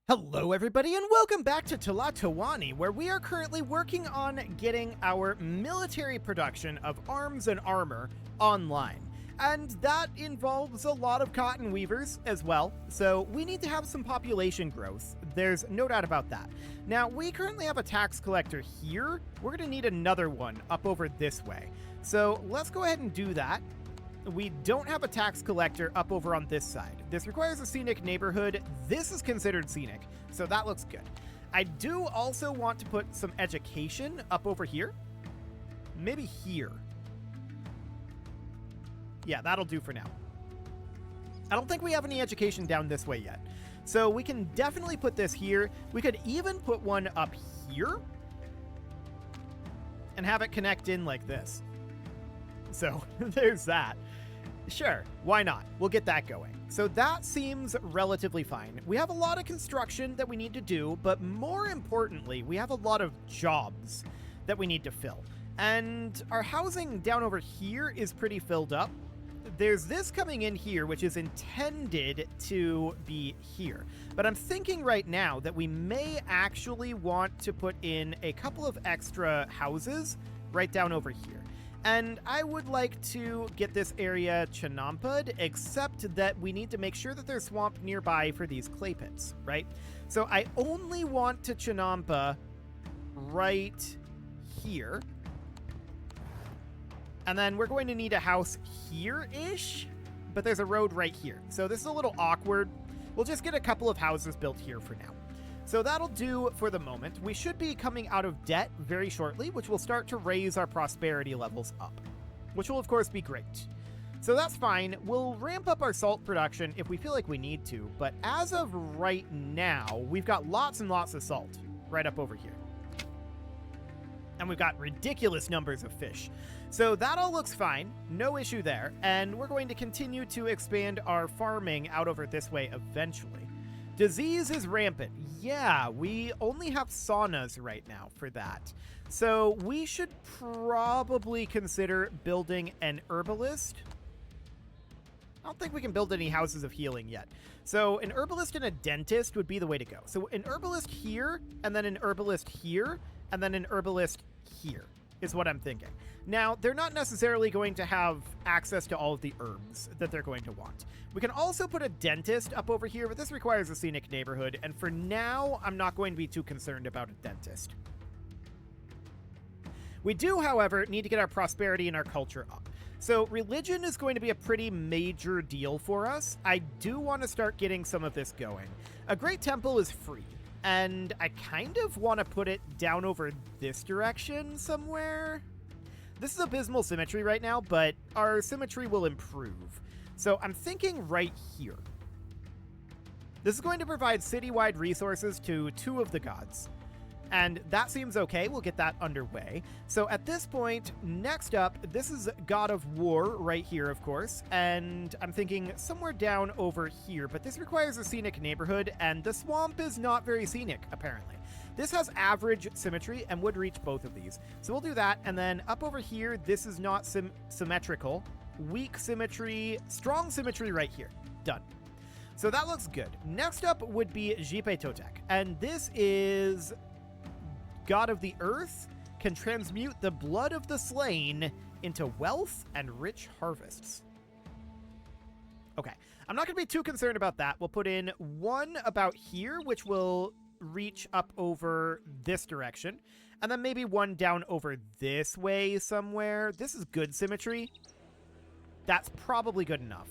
Hello everybody and welcome back to Tlatoani, where we are currently working on getting our military production of arms and armor online. And that involves a lot of cotton weavers as well, so we need to have some population growth. There's no doubt about that. Now, we currently have a tax collector here. We're going to need another one up over this way. So let's go ahead and do that. We don't have a tax collector up over on this side. This requires a scenic neighborhood. This is considered scenic, so that looks good. I do also want to put some education up over here. Maybe here. Yeah, that'll do for now. I don't think we have any education down this way yet. So we can definitely put this here. We could even put one up here and have it connect in like this. So there's that. Sure, why not? We'll get that going. So that seems relatively fine. We have a lot of construction that we need to do, but more importantly, we have a lot of jobs that we need to fill. And our housing down over here is pretty filled up. There's this coming in here, which is intended to be here. But I'm thinking right now that we may actually want to put in a couple of extra houses right down over here. And I would like to get this area chanampa'd, except that we need to make sure that there's swamp nearby for these clay pits, right? So I only want to chanampa right here. And then we're going to need a house here-ish, but there's a road right here. So this is a little awkward. We'll just get a couple of houses built here for now. So that'll do for the moment. We should be coming out of debt very shortly, which will start to raise our prosperity levels up, which will of course be great. So that's fine. We'll ramp up our salt production if we feel like we need to, but as of right now, we've got lots and lots of salt right up over here. And we've got ridiculous numbers of fish. So that all looks fine, no issue there, and we're going to continue to expand our farming out over this way eventually. Disease is rampant. Yeah, we only have saunas right now for that. So we should probably consider building an herbalist. I don't think we can build any houses of healing yet. So an herbalist and a dentist would be the way to go. So an herbalist here, and then an herbalist here, and then an herbalist here is what I'm thinking. Now, they're not necessarily going to have access to all of the herbs that they're going to want. We can also put a dentist up over here, but this requires a scenic neighborhood, and for now, I'm not going to be too concerned about a dentist. We do, however, need to get our prosperity and our culture up. So religion is going to be a pretty major deal for us. I do want to start getting some of this going. A great temple is free. And I kind of want to put it down over this direction somewhere. This is abysmal symmetry right now, but our symmetry will improve. So I'm thinking right here. This is going to provide citywide resources to 2 of the gods. And that seems okay. We'll get that underway. So at this point, next up, this is God of War right here, of course. And I'm thinking somewhere down over here, but this requires a scenic neighborhood, and the swamp is not very scenic, apparently. This has average symmetry and would reach both of these. So we'll do that. And then up over here, this is not symmetrical. Weak symmetry, strong symmetry right here. Done. So that looks good. Next up would be Jipe Totek. And this is God of the Earth, can transmute the blood of the slain into wealth and rich harvests. Okay, I'm not going to be too concerned about that. We'll put in one about here, which will reach up over this direction, and then maybe one down over this way somewhere. This is good symmetry. That's probably good enough.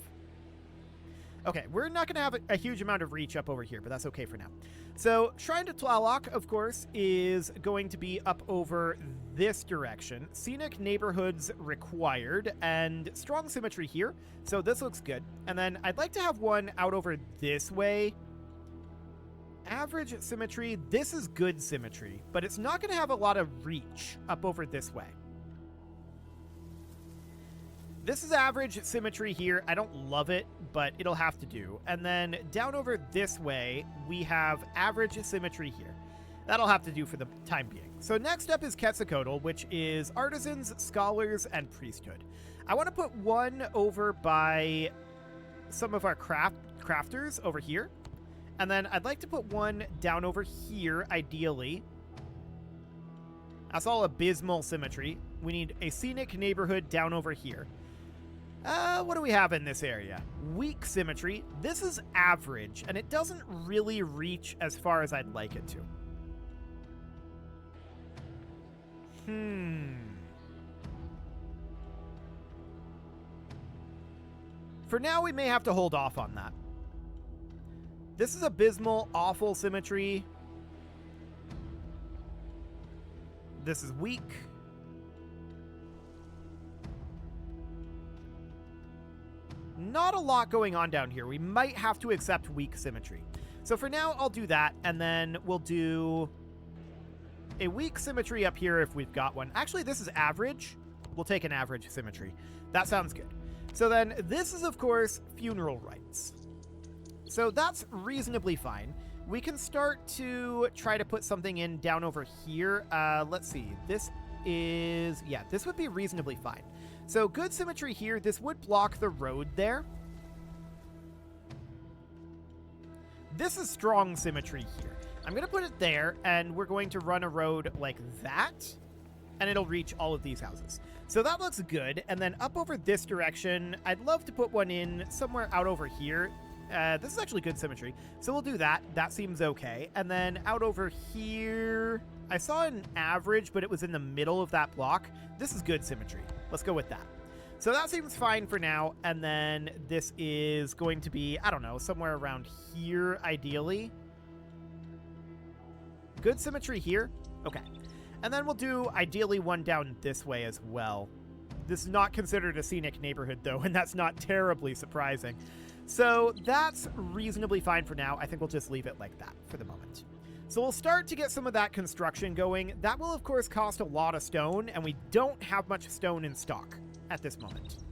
Okay, we're not going to have a huge amount of reach up over here, but that's okay for now. So, Shrine to Tlaloc, of course, is going to be up over this direction. Scenic neighborhoods required, and strong symmetry here. So this looks good. And then I'd like to have one out over this way. Average symmetry. This is good symmetry, but it's not going to have a lot of reach up over this way. This is average symmetry here. I don't love it, but it'll have to do. And then down over this way, we have average symmetry here. That'll have to do for the time being. So next up is Quetzalcoatl, which is artisans, scholars, and priesthood. I want to put one over by some of our crafters over here. And then I'd like to put one down over here, ideally. That's all abysmal symmetry. We need a scenic neighborhood down over here. What do we have in this area? Weak symmetry. This is average, and it doesn't really reach as far as I'd like it to. For now, we may have to hold off on that. This is abysmal, awful symmetry. This is weak. Not a lot going on down here. We might have to accept weak symmetry. So for now, I'll do that, and then we'll do a weak symmetry up here if we've got one. Actually, this is average. We'll take an average symmetry. That sounds good. So then this is, of course, funeral rites. So that's reasonably fine. We can start to try to put something in down over here. Let's see. This is... yeah, this would be reasonably fine. So good symmetry here. This would block the road there. This is strong symmetry here. I'm going to put it there, and we're going to run a road like that, and it'll reach all of these houses. So that looks good. And then up over this direction, I'd love to put one in somewhere out over here. This is actually good symmetry. So we'll do that. That seems okay. And then out over here, I saw an average, but it was in the middle of that block. This is good symmetry. Let's go with that. So that seems fine for now. And then this is going to be, I don't know, somewhere around here, ideally. Good symmetry here. Okay. And then we'll do, ideally, one down this way as well. This is not considered a scenic neighborhood, though, and that's not terribly surprising. So that's reasonably fine for now. I think we'll just leave it like that for the moment. So we'll start to get some of that construction going. That will, of course, cost a lot of stone, and we don't have much stone in stock at this moment.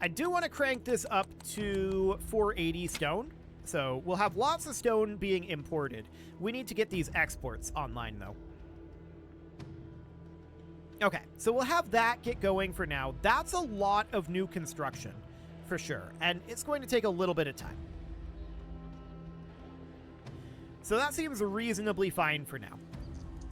I do want to crank this up to 480 stone. So we'll have lots of stone being imported. We need to get these exports online, though. Okay, so we'll have that get going for now. That's a lot of new construction, for sure. And it's going to take a little bit of time. So that seems reasonably fine for now.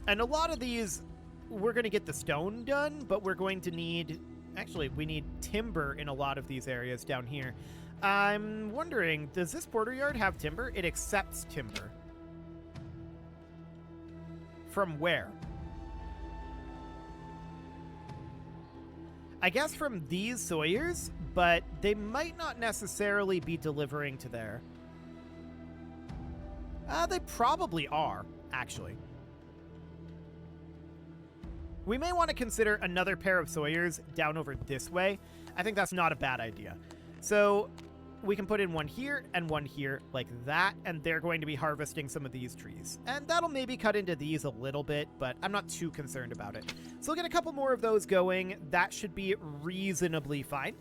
And a lot of these, we're going to get the stone done, but we're going to need... actually, we need timber in a lot of these areas down here. I'm wondering, does this border yard have timber? It accepts timber. From where? I guess from these sawyers, but they might not necessarily be delivering to there. They probably are, actually. We may want to consider another pair of sawyers down over this way. I think that's not a bad idea. So we can put in one here and one here like that, and they're going to be harvesting some of these trees. And that'll maybe cut into these a little bit, but I'm not too concerned about it. So we'll get a couple more of those going. That should be reasonably fine.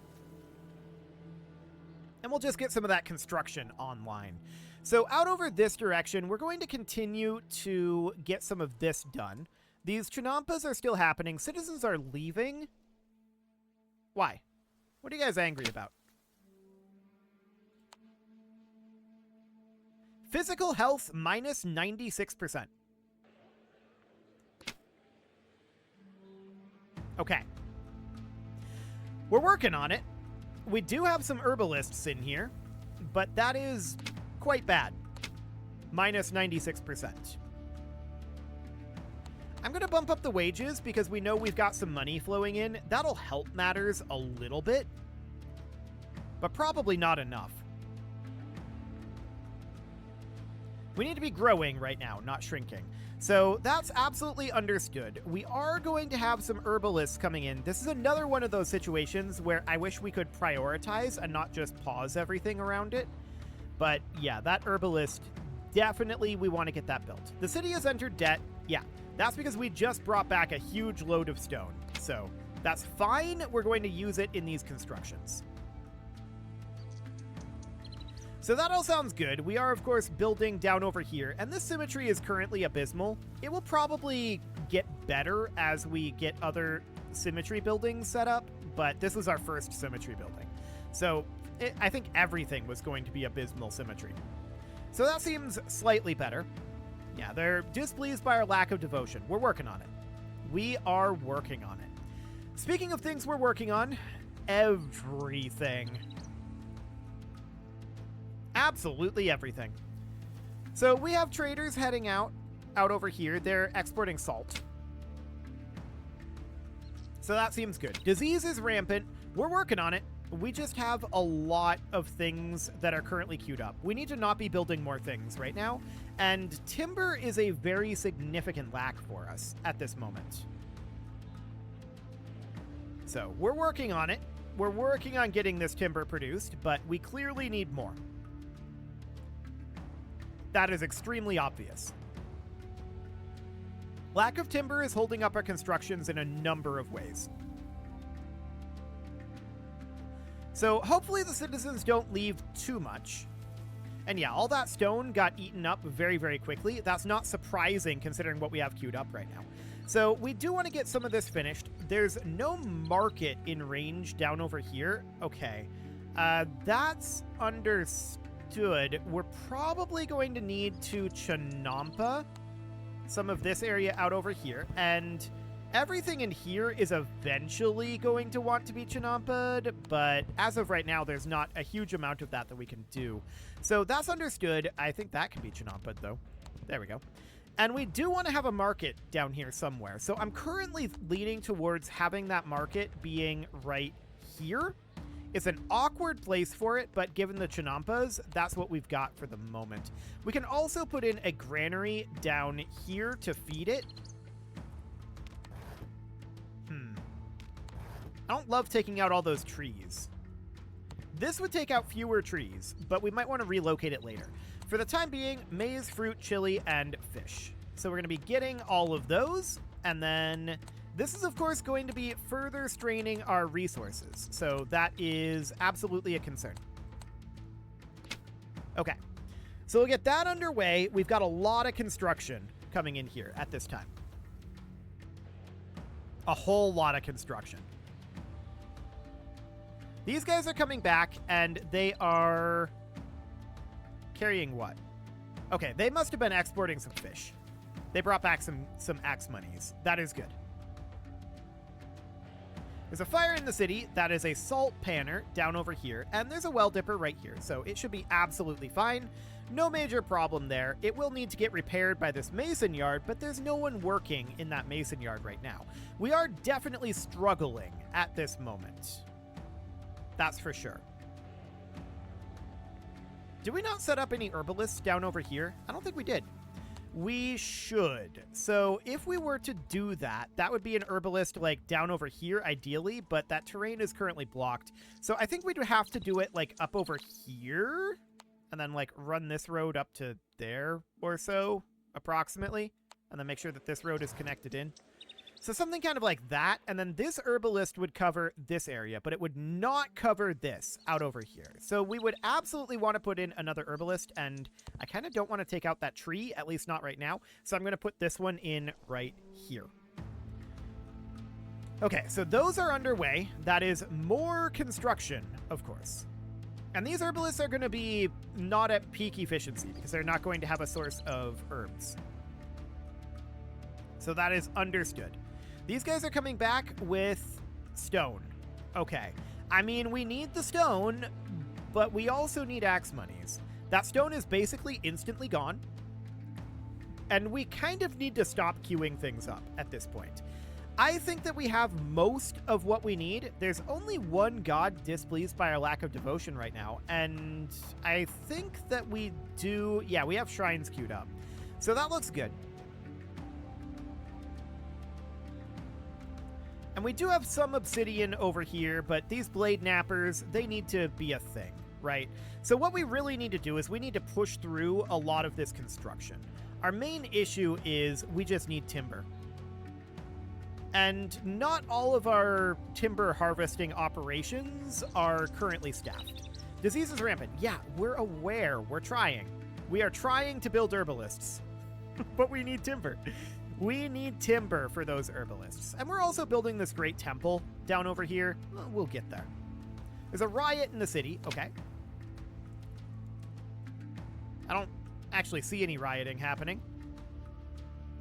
And we'll just get some of that construction online. So out over this direction, we're going to continue to get some of this done. These chinampas are still happening. Citizens are leaving. Why? What are you guys angry about? Physical health minus 96%. Okay. We're working on it. We do have some herbalists in here, but that is quite bad. Minus 96%. I'm going to bump up the wages because we know we've got some money flowing in. That'll help matters a little bit, but probably not enough. We need to be growing right now, not shrinking. So that's absolutely understood. We are going to have some herbalists coming in. This is another one of those situations where I wish we could prioritize and not just pause everything around it. But yeah, that herbalist, definitely we want to get that built. The city has entered debt. Yeah, that's because we just brought back a huge load of stone. So that's fine. We're going to use it in these constructions. So that all sounds good. We are, of course, building down over here, and this symmetry is currently abysmal. It will probably get better as we get other symmetry buildings set up, but this is our first symmetry building. So I think everything was going to be abysmal symmetry. So that seems slightly better. Yeah, they're displeased by our lack of devotion. We're working on it. We are working on it. Speaking of things we're working on, everything. Absolutely everything. So we have traders heading out over here. They're exporting salt. So that seems good. Disease is rampant. We're working on it. We just have a lot of things that are currently queued up. We need to not be building more things right now. And timber is a very significant lack for us at this moment. So we're working on it. We're working on getting this timber produced, but we clearly need more. That is extremely obvious. Lack of timber is holding up our constructions in a number of ways. So hopefully the citizens don't leave too much. And yeah, all that stone got eaten up very, very quickly. That's not surprising considering what we have queued up right now. So we do want to get some of this finished. There's no market in range down over here. Okay, that's understood. We're probably going to need to Chinampa some of this area out over here. And everything in here is eventually going to want to be Chinampa'd, but as of right now, there's not a huge amount of that we can do. So that's understood. I think that can be Chinampa'd, though. There we go. And we do want to have a market down here somewhere. So I'm currently leaning towards having that market being right here. It's an awkward place for it, but given the Chinampas, that's what we've got for the moment. We can also put in a granary down here to feed it. I don't love taking out all those trees. This would take out fewer trees, but we might want to relocate it later. For the time being, maize, fruit, chili, and fish. So we're going to be getting all of those, and then this is, of course, going to be further straining our resources. So that is absolutely a concern. Okay, so we'll get that underway. We've got a lot of construction coming in here at this time. A whole lot of construction. These guys are coming back, and they are carrying what? Okay, they must have been exporting some fish. They brought back some axe monies. That is good. There's a fire in the city. That is a salt panner down over here, and there's a well dipper right here, so it should be absolutely fine. No major problem there. It will need to get repaired by this mason yard, but there's no one working in that mason yard right now. We are definitely struggling at this moment. That's for sure. Did we not set up any herbalists down over here? I don't think we did. We should. So if we were to do that, that would be an herbalist like down over here ideally, but that terrain is currently blocked. So I think we'd have to do it like up over here and then like run this road up to there or so approximately, and then make sure that this road is connected in. So something kind of like that, and then this herbalist would cover this area, but it would not cover this out over here. So we would absolutely want to put in another herbalist, and I kind of don't want to take out that tree, at least not right now. So I'm going to put this one in right here. Okay, so those are underway. That is more construction, of course. And these herbalists are going to be not at peak efficiency because they're not going to have a source of herbs. So that is understood. These guys are coming back with stone. Okay. I mean, we need the stone, but we also need axe monies. That stone is basically instantly gone. And we kind of need to stop queuing things up at this point. I think that we have most of what we need. There's only one god displeased by our lack of devotion right now. And I think that we do... Yeah, we have shrines queued up. So that looks good. And we do have some obsidian over here, but these blade nappers, they need to be a thing, right? So what we really need to do is we need to push through a lot of this construction. Our main issue is we just need timber. And not all of our timber harvesting operations are currently staffed. Disease is rampant. Yeah, we're aware. We're trying. We are trying to build herbalists, but we need timber. We need timber for those herbalists. And we're also building this great temple down over here. We'll get there. There's a riot in the city. Okay. I don't actually see any rioting happening.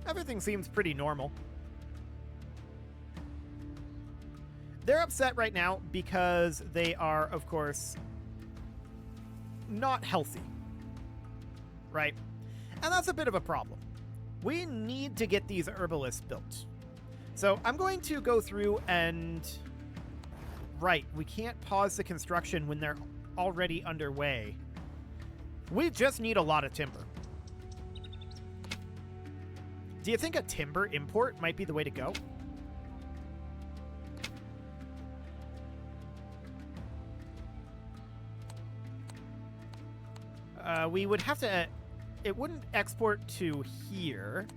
Everything seems pretty normal. They're upset right now because they are, of course, not healthy. Right? And that's a bit of a problem. We need to get these herbalists built. So I'm going to go through and... Right, we can't pause the construction when they're already underway. We just need a lot of timber. Do you think a timber import might be the way to go? We would have to... it wouldn't export to here.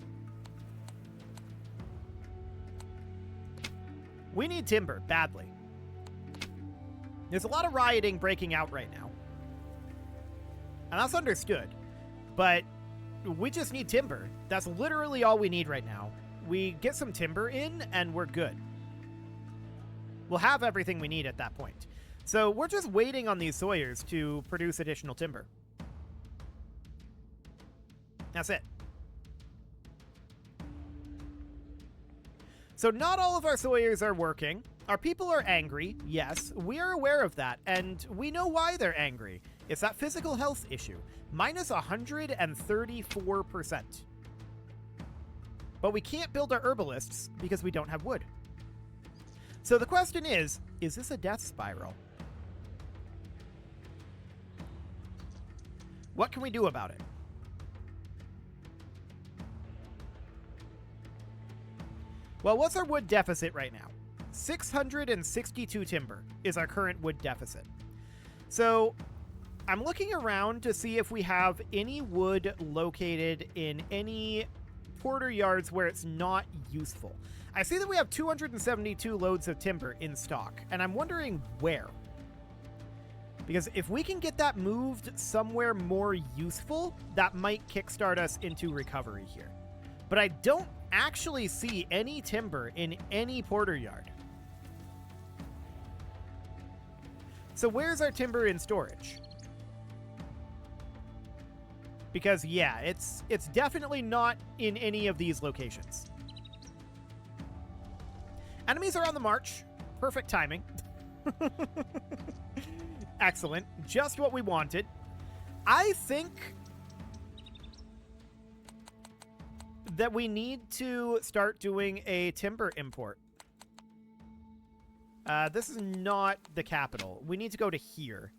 We need timber, badly. There's a lot of rioting breaking out right now. And that's understood. But we just need timber. That's literally all we need right now. We get some timber in, and we're good. We'll have everything we need at that point. So we're just waiting on these sawyers to produce additional timber. That's it. So not all of our sawyers are working. Our people are angry, yes, we are aware of that, and we know why they're angry. It's that physical health issue, minus 134%. But we can't build our herbalists because we don't have wood. So the question is this a death spiral? What can we do about it? Well, what's our wood deficit right now? 662 timber is our current wood deficit. So I'm looking around to see if we have any wood located in any porter yards where it's not useful. I see that we have 272 loads of timber in stock, and I'm wondering where. Because if we can get that moved somewhere more useful, that might kickstart us into recovery here. But I don't actually see any timber in any porter yard. So where's our timber in storage? Because yeah, it's definitely not in any of these locations. Enemies are on the march. Perfect timing. Excellent. Just what we wanted. I think that we need to start doing a timber import. This is not the capital. We need to go to here.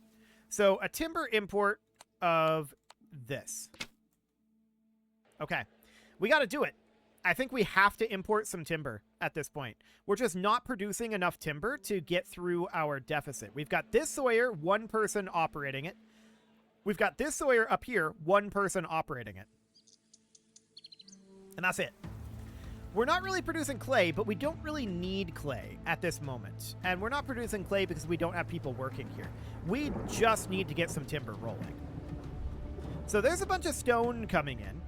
So a timber import of this. Okay. We got to do it. I think we have to import some timber at this point. We're just not producing enough timber to get through our deficit. We've got this sawyer, one person operating it. We've got this sawyer up here, one person operating it. And that's it. We're not really producing clay, but we don't really need clay at this moment. And we're not producing clay because we don't have people working here. We just need to get some timber rolling. So there's a bunch of stone coming in.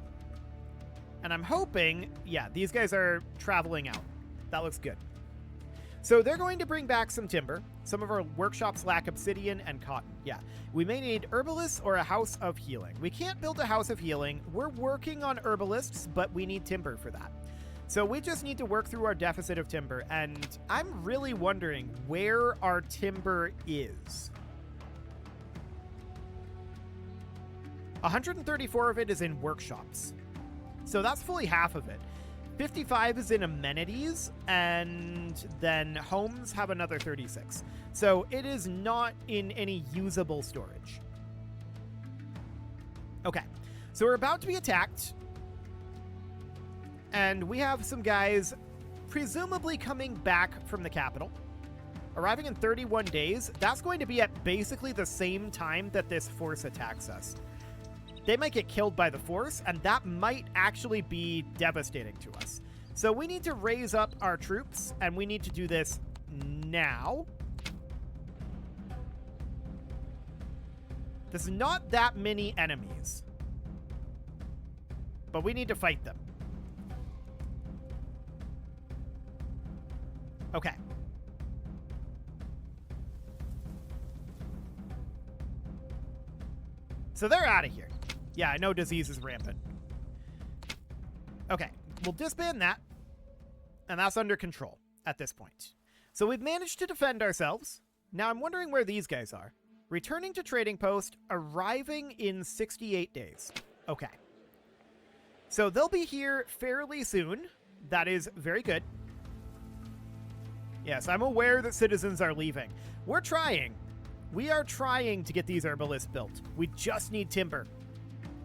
And I'm hoping, yeah, these guys are traveling out. That looks good. So they're going to bring back some timber. Some of our workshops lack obsidian and cotton. Yeah, we may need herbalists or a house of healing. We can't build a house of healing. We're working on herbalists, but we need timber for that. So we just need to work through our deficit of timber. And I'm really wondering where our timber is. 134 of it is in workshops. So that's fully half of it. 55 is in amenities, and then homes have another 36. So it is not in any usable storage. Okay, so we're about to be attacked. And we have some guys presumably coming back from the capital. Arriving in 31 days. That's going to be at basically the same time that this force attacks us. They might get killed by the force, and that might actually be devastating to us. So we need to raise up our troops, and we need to do this now. There's not that many enemies, but we need to fight them. Okay. So they're out of here. Yeah, I know disease is rampant. Okay, we'll disband that. And that's under control at this point. So we've managed to defend ourselves. Now I'm wondering where these guys are. Returning to trading post, arriving in 68 days. Okay. So they'll be here fairly soon. That is very good. Yes, I'm aware that citizens are leaving. We're trying. We are trying to get these herbalists built. We just need timber.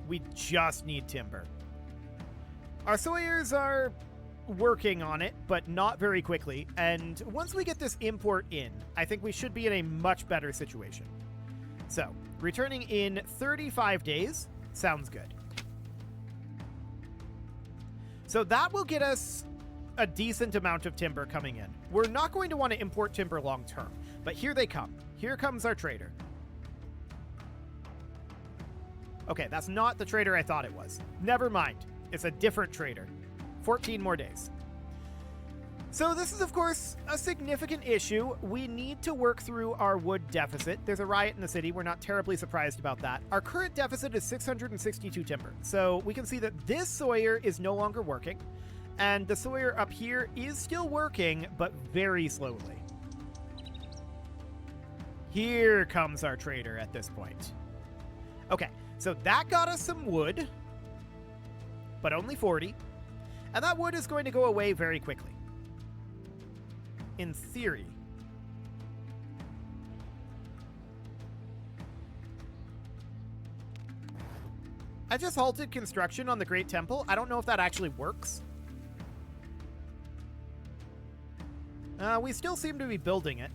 We just need timber. Our sawyers are working on it, but not very quickly. And once we get this import in, I think we should be in a much better situation. So, returning in 35 days sounds good. So that will get us a decent amount of timber coming in. We're not going to want to import timber long term, but here they come. Here comes our trader. Okay, that's not the trader I thought it was. Never mind. It's a different trader. 14 more days. So this is, of course, a significant issue. We need to work through our wood deficit. There's a riot in the city. We're not terribly surprised about that. Our current deficit is 662 timber. So we can see that this sawyer is no longer working. And the sawyer up here is still working, but very slowly. Here comes our trader at this point. Okay, so that got us some wood, but only 40. And that wood is going to go away very quickly. In theory. I just halted construction on the Great Temple. I don't know if that actually works. We still seem to be building it.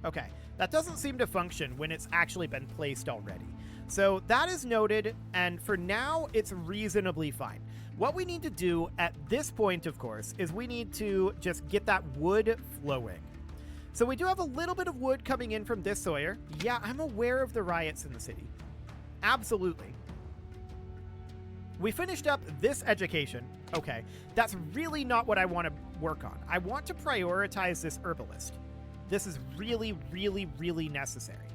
Okay, that doesn't seem to function when it's actually been placed already. So that is noted, and for now, it's reasonably fine. What we need to do at this point, of course, is we need to just get that wood flowing. So we do have a little bit of wood coming in from this sawyer. Yeah, I'm aware of the riots in the city. Absolutely. We finished up this education. Okay, that's really not what I want to work on. I want to prioritize this herbalist. This is really, really, really necessary.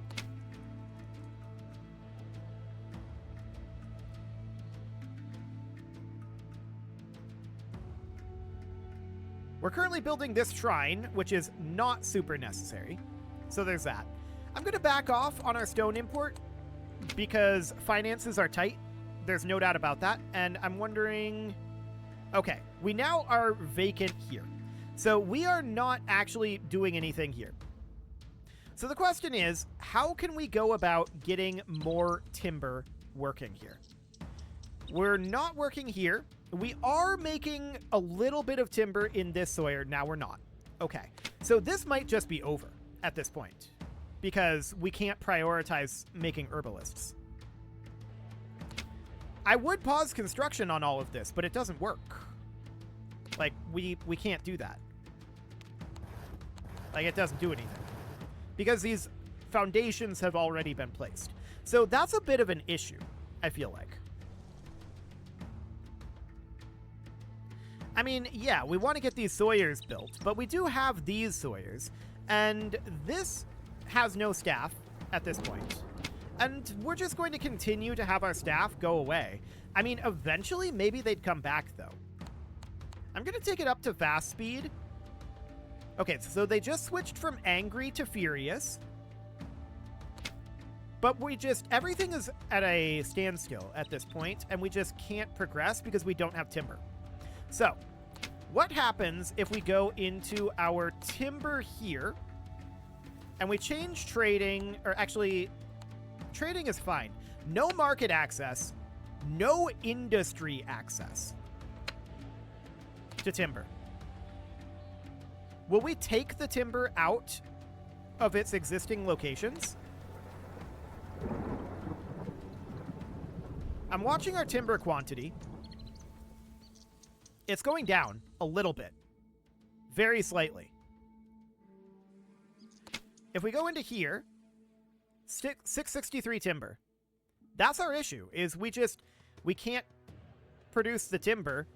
We're currently building this shrine, which is not super necessary. So there's that. I'm going to back off on our stone import because finances are tight. There's no doubt about that. And I'm wondering... Okay, we now are vacant here. So we are not actually doing anything here. So the question is, how can we go about getting more timber working here? We're not working here. We are making a little bit of timber in this sawyer. Now we're not. Okay, so this might just be over at this point because we can't prioritize making herbalists. I would pause construction on all of this, but it doesn't work. Like, we can't do that. Like, it doesn't do anything. Because these foundations have already been placed. So that's a bit of an issue, I feel like. I mean, yeah, we want to get these sawyers built, but we do have these sawyers, and this has no staff at this point. And we're just going to continue to have our staff go away. I mean, eventually, maybe they'd come back, though. I'm going to take it up to fast speed. Okay, so they just switched from angry to furious. But everything is at a standstill at this point, and we just can't progress because we don't have timber. So, what happens if we go into our timber here, and we change trading, or actually, trading is fine. No market access, no industry access to timber. Will we take the timber out of its existing locations? I'm watching our timber quantity. It's going down a little bit. Very slightly. If we go into here, 663 timber. That's our issue, is we can't produce the timber,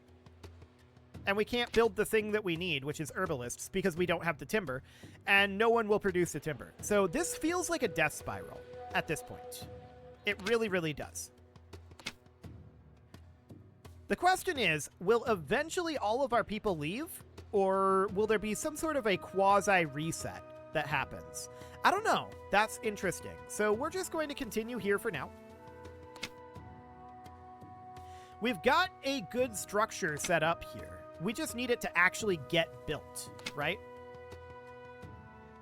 and we can't build the thing that we need, which is herbalists, because we don't have the timber, and no one will produce the timber. So this feels like a death spiral at this point. It really, really does. The question is, will eventually all of our people leave? Or will there be some sort of a quasi-reset that happens? I don't know. That's interesting. So we're just going to continue here for now. We've got a good structure set up here. We just need it to actually get built, right?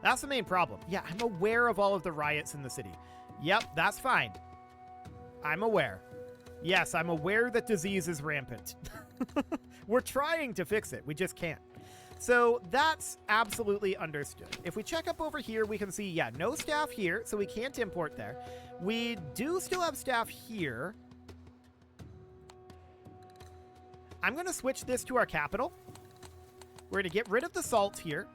That's the main problem. Yeah, I'm aware of all of the riots in the city. Yep, that's fine. I'm aware. Yes, I'm aware that disease is rampant. We're trying to fix it. We just can't. So that's absolutely understood. If we check up over here, we can see, yeah, no staff here, so we can't import there. We do still have staff here. I'm going to switch this to our capital. We're going to get rid of the salt here.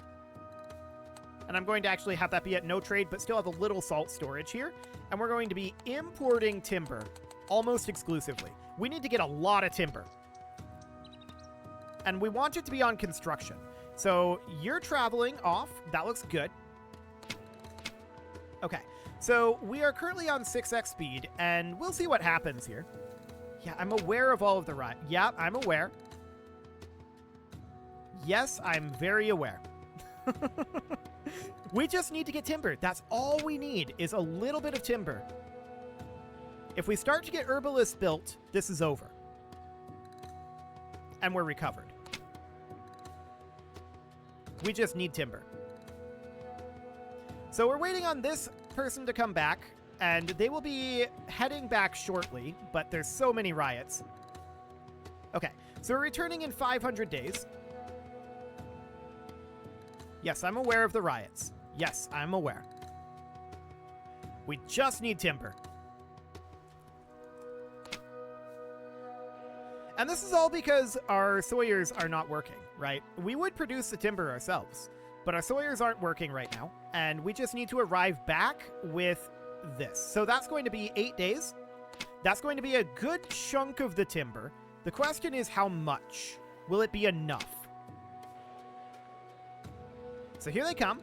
And I'm going to actually have that be at no trade, but still have a little salt storage here. And we're going to be importing timber almost exclusively. We need to get a lot of timber. And we want it to be on construction. So you're traveling off. That looks good. Okay. So we are currently on 6x speed, and we'll see what happens here. Yeah, I'm aware of all of the riot. Yeah, I'm aware. Yes, I'm very aware. We just need to get timber. That's all we need, is a little bit of timber. If we start to get herbalists built, this is over. And we're recovered. We just need timber. So we're waiting on this person to come back, and they will be heading back shortly, but there's so many riots. Okay, so we're returning in 500 days. Yes, I'm aware of the riots. Yes, I'm aware. We just need timber. And this is all because our sawyers are not working, right? We would produce the timber ourselves, but our sawyers aren't working right now, and we just need to arrive back with this. So that's going to be 8 days. That's going to be a good chunk of the timber. The question is how much? Will it be enough? So here they come.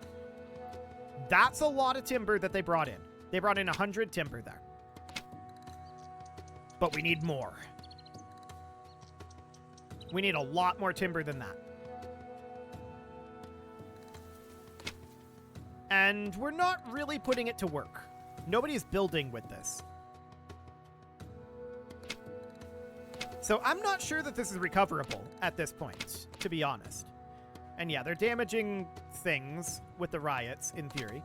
That's a lot of timber that they brought in. They brought in 100 timber there. But we need more. We need a lot more timber than that. And we're not really putting it to work. Nobody's building with this. So I'm not sure that this is recoverable at this point, to be honest. And yeah, they're damaging things with the riots, in theory.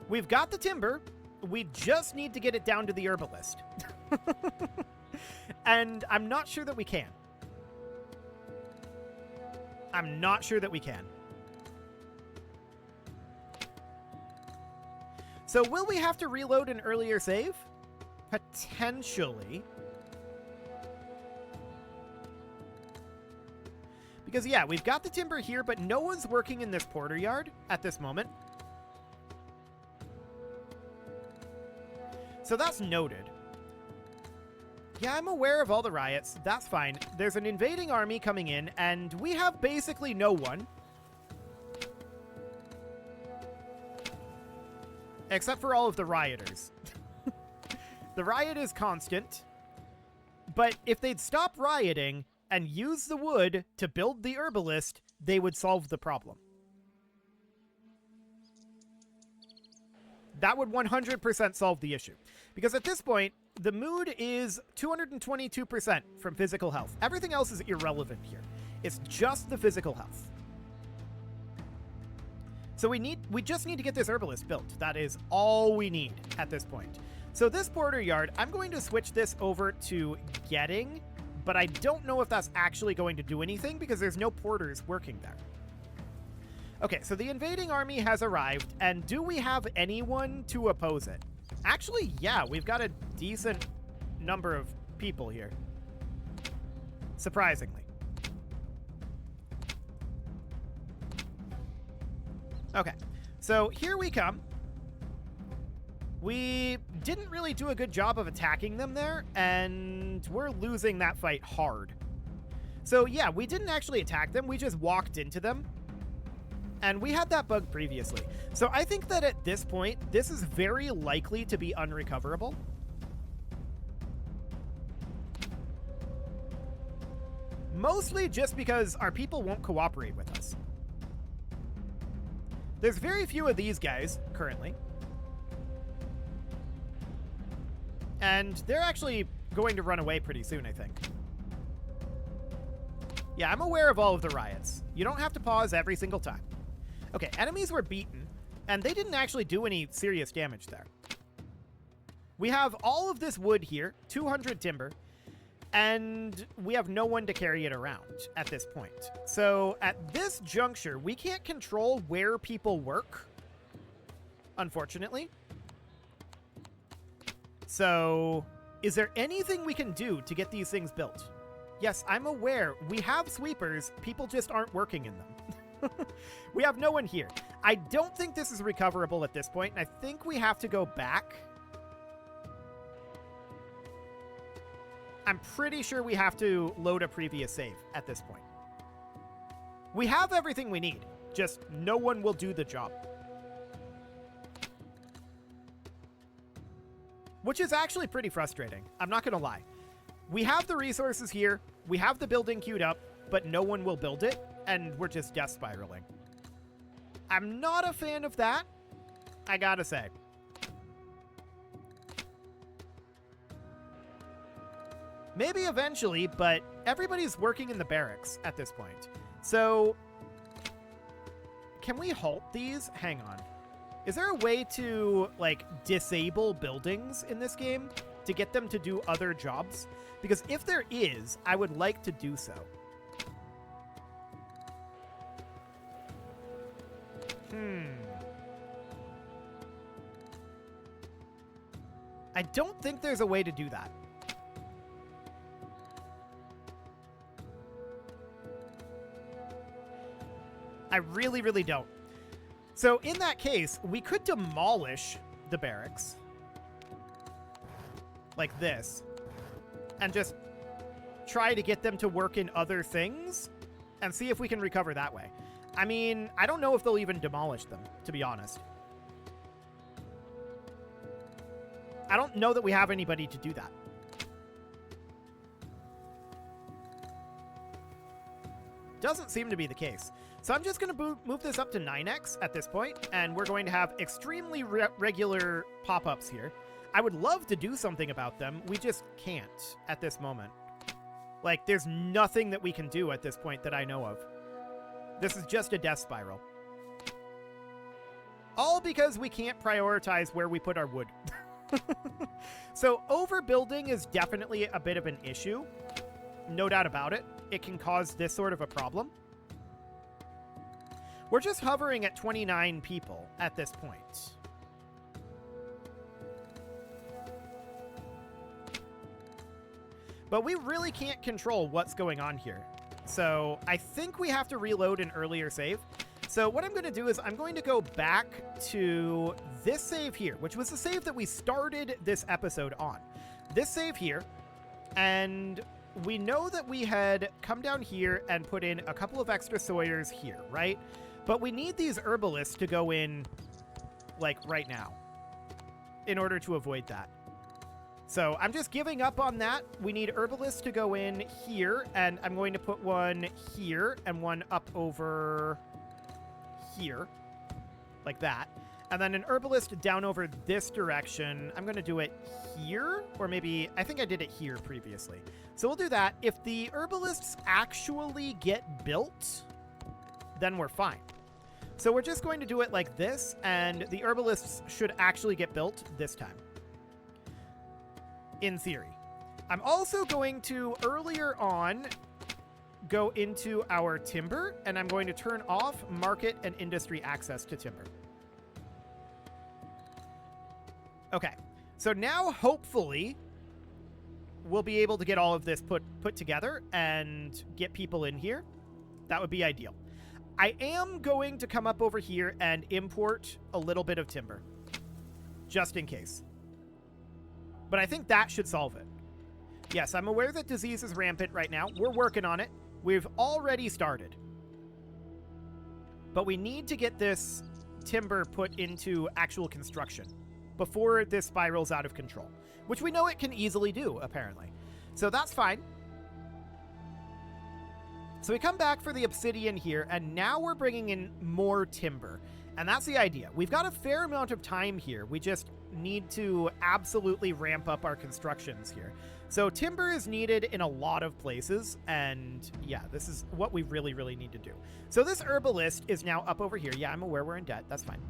We've got the timber. We just need to get it down to the herbalist. And I'm not sure that we can. I'm not sure that we can. So will we have to reload an earlier save? Potentially. Because, yeah, we've got the timber here, but no one's working in this porter yard at this moment. So that's noted. Yeah, I'm aware of all the riots. That's fine. There's an invading army coming in, and we have basically no one. Except for all of the rioters. The riot is constant. But if they'd stop rioting and use the wood to build the herbalist, they would solve the problem. That would 100% solve the issue. Because at this point, the mood is 222% from physical health. Everything else is irrelevant here. It's just the physical health. So we just need to get this herbalist built. That is all we need at this point. So this porter yard, I'm going to switch this over to getting, but I don't know if that's actually going to do anything because there's no porters working there. Okay, so the invading army has arrived, and do we have anyone to oppose it? Actually, yeah, we've got a decent number of people here. Surprisingly. Okay, so here we come. We didn't really do a good job of attacking them there, and we're losing that fight hard. So yeah, we didn't actually attack them, we just walked into them. And we had that bug previously. So I think that at this point, this is very likely to be unrecoverable. Mostly just because our people won't cooperate with us. There's very few of these guys currently. And they're actually going to run away pretty soon, I think. Yeah, I'm aware of all of the riots. You don't have to pause every single time. Okay, enemies were beaten, and they didn't actually do any serious damage there. We have all of this wood here, 200 timber, and we have no one to carry it around at this point. So at this juncture, we can't control where people work, unfortunately. So is there anything we can do to get these things built? Yes, I'm aware. We have sweepers. People just aren't working in them. We have no one here. I don't think this is recoverable at this point, and I think we have to go back. I'm pretty sure we have to load a previous save at this point. We have everything we need, just no one will do the job. Which is actually pretty frustrating. I'm not going to lie. We have the resources here, we have the building queued up, but no one will build it, and we're just death spiraling. I'm not a fan of that, I gotta say. Maybe eventually, but everybody's working in the barracks at this point. So, can we halt these? Hang on. Is there a way to, like, disable buildings in this game to get them to do other jobs? Because if there is, I would like to do so. I don't think there's a way to do that. I really, really don't. So in that case, we could demolish the barracks like this and just try to get them to work in other things and see if we can recover that way. I mean, I don't know if they'll even demolish them, to be honest. I don't know that we have anybody to do that. Doesn't seem to be the case. So I'm just going to move this up to 9x at this point, and we're going to have extremely regular pop-ups here. I would love to do something about them. We just can't at this moment. Like, there's nothing that we can do at this point that I know of. This is just a death spiral. All because we can't prioritize where we put our wood. So overbuilding is definitely a bit of an issue. No doubt about it. It can cause this sort of a problem. We're just hovering at 29 people at this point. But we really can't control what's going on here. So I think we have to reload an earlier save. So what I'm going to do is I'm going to go back to this save here, which was the save that we started this episode on. This save here, and we know that we had come down here and put in a couple of extra sawyers here, right? But we need these herbalists to go in, like, right now in order to avoid that. So I'm just giving up on that. We need herbalists to go in here, and I'm going to put one here and one up over here, like that. And then an herbalist down over this direction. I'm going to do it here, or maybe, I think I did it here previously. So we'll do that. If the herbalists actually get built, then we're fine. So we're just going to do it like this, and the herbalists should actually get built this time. In theory. I'm also going to, earlier on, go into our timber, and I'm going to turn off market and industry access to timber. Okay, so now hopefully we'll be able to get all of this put together and get people in here. That would be ideal. I am going to come up over here and import a little bit of timber, just in case. But I think that should solve it. Yes, I'm aware that disease is rampant right now. We're working on it. We've already started. But we need to get this timber put into actual construction before this spirals out of control, which we know it can easily do, apparently. So that's fine. So we come back for the obsidian here, and now we're bringing in more timber. And that's the idea. We've got a fair amount of time here. We just need to absolutely ramp up our constructions here. So timber is needed in a lot of places, and yeah, this is what we really, really need to do. So this herbalist is now up over here. Yeah, I'm aware we're in debt. That's fine.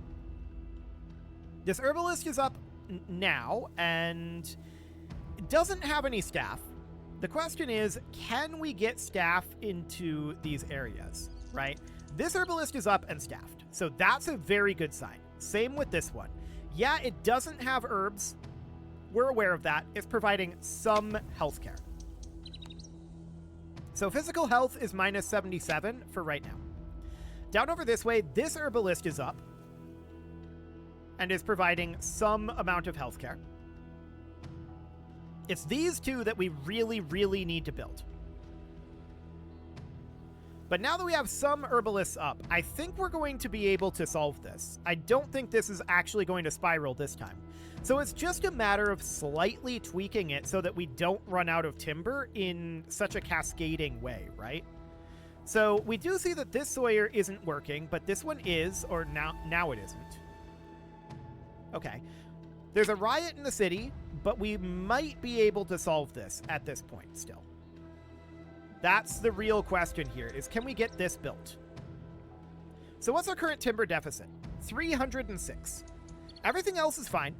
This herbalist is up now, and it doesn't have any staff. The question is, can we get staff into these areas, right? This herbalist is up and staffed, so that's a very good sign. Same with this one. Yeah, it doesn't have herbs. We're aware of that. It's providing some healthcare. So physical health is minus 77 for right now. Down over this way, this herbalist is up and is providing some amount of healthcare. It's these two that we really, really need to build. But now that we have some herbalists up, I think we're going to be able to solve this. I don't think this is actually going to spiral this time. So it's just a matter of slightly tweaking it so that we don't run out of timber in such a cascading way, right? So we do see that this Sawyer isn't working, but this one is, or now it isn't. Okay. There's a riot in the city, but we might be able to solve this at this point still. That's the real question here, is can we get this built? So what's our current timber deficit? 306. Everything else is fine.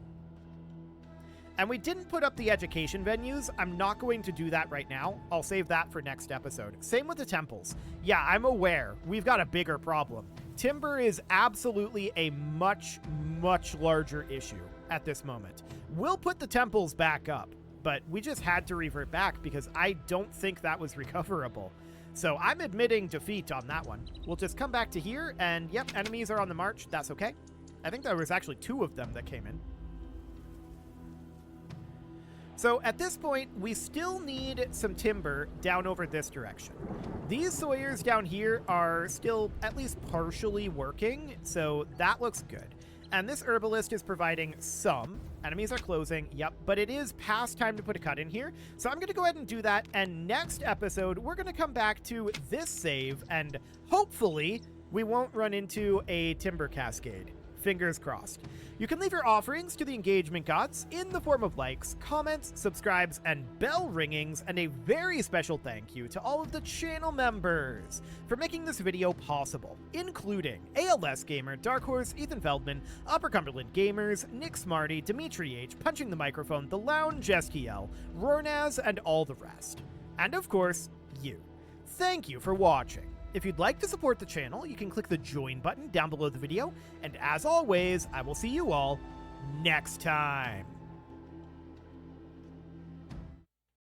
And we didn't put up the education venues. I'm not going to do that right now. I'll save that for next episode. Same with the temples. Yeah, I'm aware. We've got a bigger problem. Timber is absolutely a much, much larger issue at this moment. We'll put the temples back up, but we just had to revert back because I don't think that was recoverable. So I'm admitting defeat on that one. We'll just come back to here, and yep, enemies are on the march. That's okay. I think there was actually 2 of them that came in. So at this point, we still need some timber down over this direction. These Sawyers down here are still at least partially working, so that looks good. And this herbalist is providing some. Enemies are closing, yep, but it is past time to put a cut in here. So I'm going to go ahead and do that, and next episode, we're going to come back to this save, and hopefully we won't run into a timber cascade. Fingers crossed. You can leave your offerings to the engagement gods in the form of likes, comments, subscribes, and bell ringings, and a very special thank you to all of the channel members for making this video possible, including ALS Gamer, Dark Horse, Ethan Feldman, Upper Cumberland Gamers, Nick Smarty, Dimitri H, Punching the Microphone, The Lounge STL, Rornaz, and all the rest. And of course, you. Thank you for watching. If you'd like to support the channel, you can click the join button down below the video, and as always, I will see you all next time.